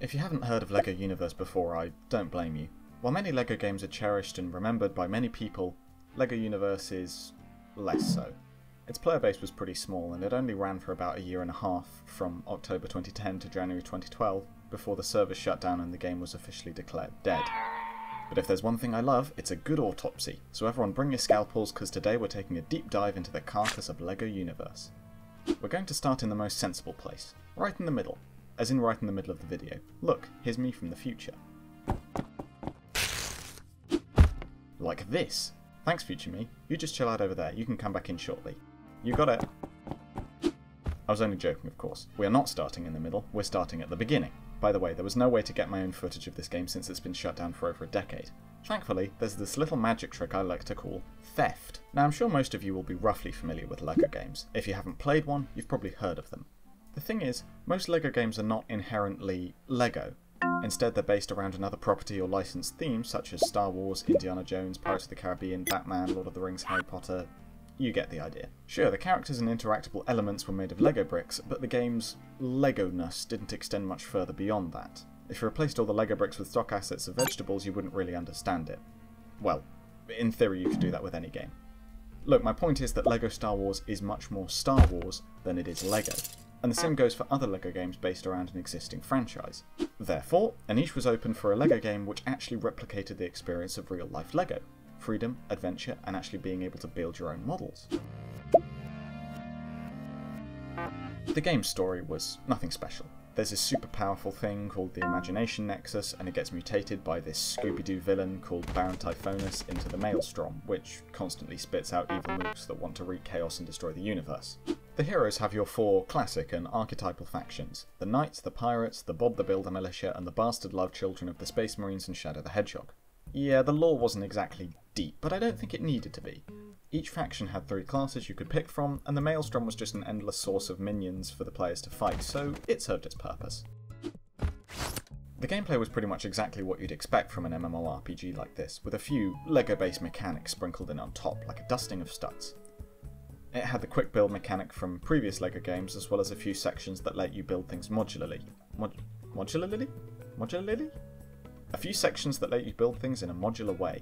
If you haven't heard of LEGO Universe before, I don't blame you. While many LEGO games are cherished and remembered by many people, LEGO Universe is less so. Its player base was pretty small, and it only ran for about a year and a half, from October 2010 to January 2012, before the server shut down and the game was officially declared dead. But if there's one thing I love, it's a good autopsy, so everyone bring your scalpels, because today we're taking a deep dive into the carcass of LEGO Universe. We're going to start in the most sensible place, right in the middle, as in right in the middle of the video. Look, here's me from the future. Like this. Thanks, future me. You just chill out over there, you can come back in shortly. You got it. I was only joking, of course. We are not starting in the middle, we're starting at the beginning. By the way, there was no way to get my own footage of this game since it's been shut down for over a decade. Thankfully, there's this little magic trick I like to call theft. Now, I'm sure most of you will be roughly familiar with LEGO games. If you haven't played one, you've probably heard of them. The thing is, most LEGO games are not inherently LEGO. Instead, they're based around another property or licensed theme, such as Star Wars, Indiana Jones, Pirates of the Caribbean, Batman, Lord of the Rings, Harry Potter. You get the idea. Sure, the characters and interactable elements were made of LEGO bricks, but the game's LEGO-ness didn't extend much further beyond that. If you replaced all the LEGO bricks with stock assets of vegetables, you wouldn't really understand it. Well, in theory you could do that with any game. Look, my point is that LEGO Star Wars is much more Star Wars than it is LEGO. And the same goes for other LEGO games based around an existing franchise. Therefore, a niche was open for a LEGO game which actually replicated the experience of real-life LEGO. Freedom, adventure, and actually being able to build your own models. The game's story was nothing special. There's this super powerful thing called the Imagination Nexus, and it gets mutated by this Scooby-Doo villain called Baron Typhonus into the Maelstrom, which constantly spits out evil mooks that want to wreak chaos and destroy the universe. The heroes have your four classic and archetypal factions: the Knights, the Pirates, the Bob the Builder Militia, and the bastard love children of the Space Marines and Shadow the Hedgehog. Yeah, the lore wasn't exactly deep, but I don't think it needed to be. Each faction had 3 classes you could pick from, and the Maelstrom was just an endless source of minions for the players to fight, so it served its purpose. The gameplay was pretty much exactly what you'd expect from an MMORPG like this, with a few LEGO-based mechanics sprinkled in on top, like a dusting of studs. It had the quick build mechanic from previous LEGO games, as well as a few sections that let you build things modularly. Modularly? A few sections that let you build things in a modular way.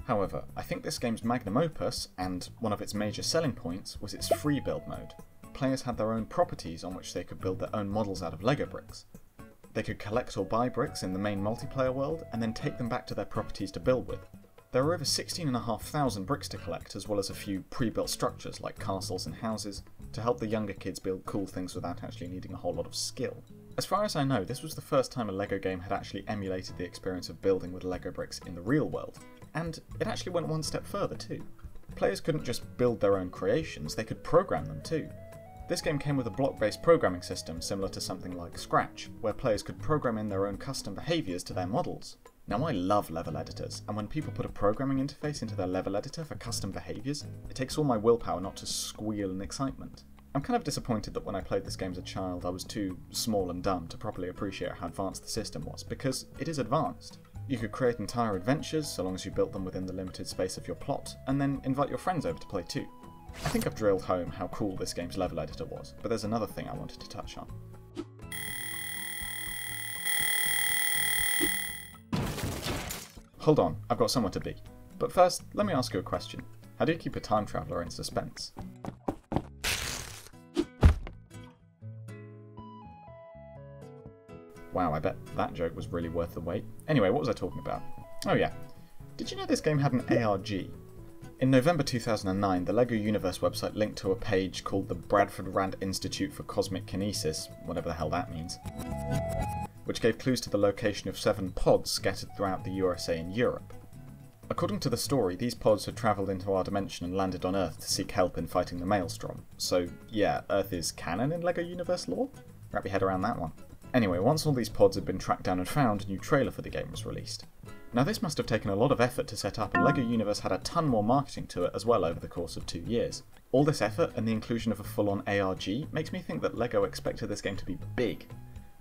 However, I think this game's magnum opus, and one of its major selling points, was its free build mode. Players had their own properties on which they could build their own models out of LEGO bricks. They could collect or buy bricks in the main multiplayer world, and then take them back to their properties to build with. There were over 16,500 bricks to collect, as well as a few pre-built structures like castles and houses, to help the younger kids build cool things without actually needing a whole lot of skill. As far as I know, this was the first time a LEGO game had actually emulated the experience of building with LEGO bricks in the real world, and it actually went one step further too. Players couldn't just build their own creations, they could program them too. This game came with a block-based programming system similar to something like Scratch, where players could program in their own custom behaviours to their models. Now, I love level editors, and when people put a programming interface into their level editor for custom behaviours, it takes all my willpower not to squeal in excitement. I'm kind of disappointed that when I played this game as a child I was too small and dumb to properly appreciate how advanced the system was, because it is advanced. You could create entire adventures, so long as you built them within the limited space of your plot, and then invite your friends over to play too. I think I've drilled home how cool this game's level editor was, but there's another thing I wanted to touch on. Hold on, I've got somewhere to be. But first, let me ask you a question. How do you keep a time traveller in suspense? Wow, I bet that joke was really worth the wait. Anyway, what was I talking about? Oh yeah. Did you know this game had an ARG? In November 2009, the LEGO Universe website linked to a page called the Bradford Rand Institute for Cosmic Kinesis, whatever the hell that means, which gave clues to the location of 7 pods scattered throughout the USA and Europe. According to the story, these pods had travelled into our dimension and landed on Earth to seek help in fighting the Maelstrom. So yeah, Earth is canon in LEGO Universe lore? Wrap your head around that one. Anyway, once all these pods had been tracked down and found, a new trailer for the game was released. Now this must have taken a lot of effort to set up, and LEGO Universe had a ton more marketing to it as well over the course of 2 years. All this effort and the inclusion of a full-on ARG makes me think that LEGO expected this game to be big,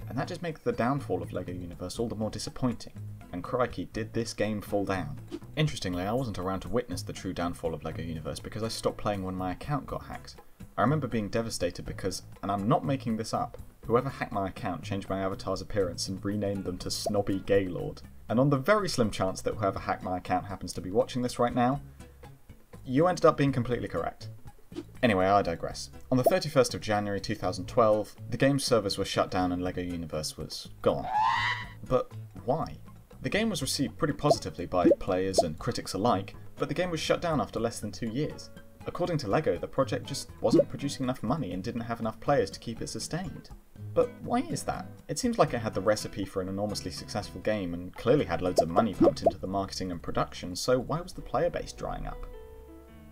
and that just makes the downfall of LEGO Universe all the more disappointing. And crikey, did this game fall down. Interestingly, I wasn't around to witness the true downfall of LEGO Universe because I stopped playing when my account got hacked. I remember being devastated because, and I'm not making this up, whoever hacked my account changed my avatar's appearance and renamed them to Snobby Gaylord. And on the very slim chance that whoever hacked my account happens to be watching this right now, you ended up being completely correct. Anyway, I digress. On the 31st of January 2012, the game's servers were shut down and LEGO Universe was gone. But why? The game was received pretty positively by players and critics alike, but the game was shut down after less than 2 years. According to LEGO, the project just wasn't producing enough money and didn't have enough players to keep it sustained. But why is that? It seems like it had the recipe for an enormously successful game and clearly had loads of money pumped into the marketing and production, so why was the player base drying up?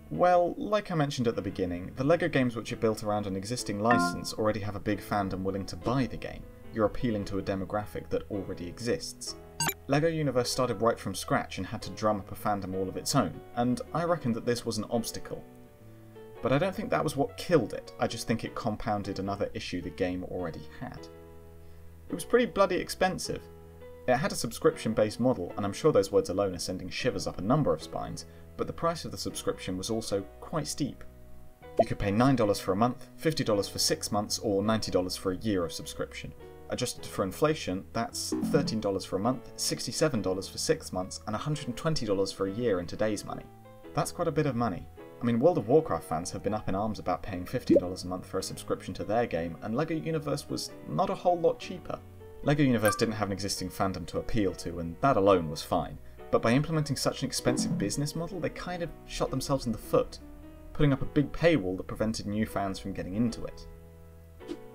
Well, like I mentioned at the beginning, the LEGO games which are built around an existing license already have a big fandom willing to buy the game. You're appealing to a demographic that already exists. LEGO Universe started right from scratch and had to drum up a fandom all of its own, and I reckon that this was an obstacle. But I don't think that was what killed it, I just think it compounded another issue the game already had. It was pretty bloody expensive. It had a subscription-based model, and I'm sure those words alone are sending shivers up a number of spines, but the price of the subscription was also quite steep. You could pay $9 for a month, $50 for 6 months, or $90 for a year of subscription. Adjusted for inflation, that's $13 for a month, $67 for 6 months, and $120 for a year in today's money. That's quite a bit of money. I mean, World of Warcraft fans have been up in arms about paying $15 a month for a subscription to their game, and LEGO Universe was not a whole lot cheaper. LEGO Universe didn't have an existing fandom to appeal to, and that alone was fine. But by implementing such an expensive business model, they kind of shot themselves in the foot, putting up a big paywall that prevented new fans from getting into it.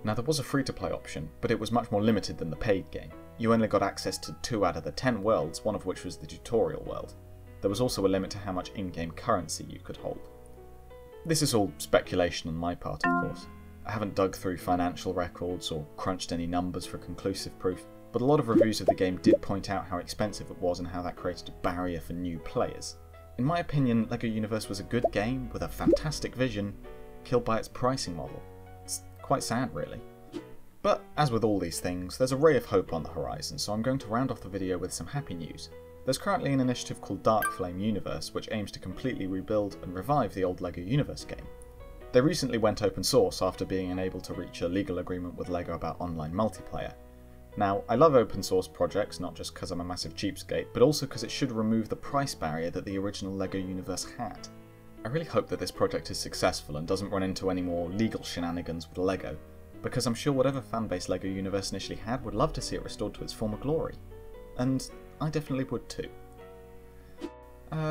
Now, there was a free-to-play option, but it was much more limited than the paid game. You only got access to 2 out of the 10 worlds, one of which was the tutorial world. There was also a limit to how much in-game currency you could hold. This is all speculation on my part, of course. I haven't dug through financial records or crunched any numbers for conclusive proof, but a lot of reviews of the game did point out how expensive it was and how that created a barrier for new players. In my opinion, LEGO Universe was a good game with a fantastic vision, killed by its pricing model. It's quite sad, really. But as with all these things, there's a ray of hope on the horizon, so I'm going to round off the video with some happy news. There's currently an initiative called Dark Flame Universe, which aims to completely rebuild and revive the old LEGO Universe game. They recently went open source after being unable to reach a legal agreement with LEGO about online multiplayer. Now, I love open source projects, not just because I'm a massive cheapskate, but also because it should remove the price barrier that the original LEGO Universe had. I really hope that this project is successful and doesn't run into any more legal shenanigans with LEGO, because I'm sure whatever fanbase LEGO Universe initially had would love to see it restored to its former glory. And I definitely would too.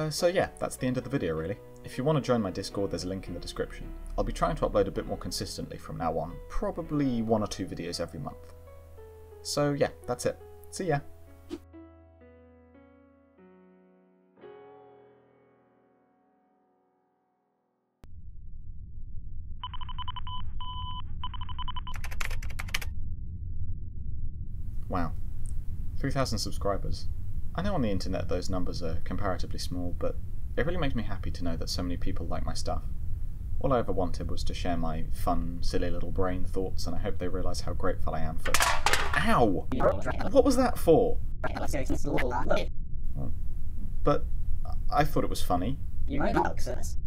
So yeah, that's the end of the video really. If you want to join my Discord, there's a link in the description. I'll be trying to upload a bit more consistently from now on, probably 1 or 2 videos every month. So yeah, that's it. See ya! Wow. 3,000 subscribers. I know on the internet those numbers are comparatively small, but it really makes me happy to know that so many people like my stuff. All I ever wanted was to share my fun, silly little brain thoughts, and I hope they realise how grateful I am for... Ow! What was that for? But I thought it was funny. You might not, sis.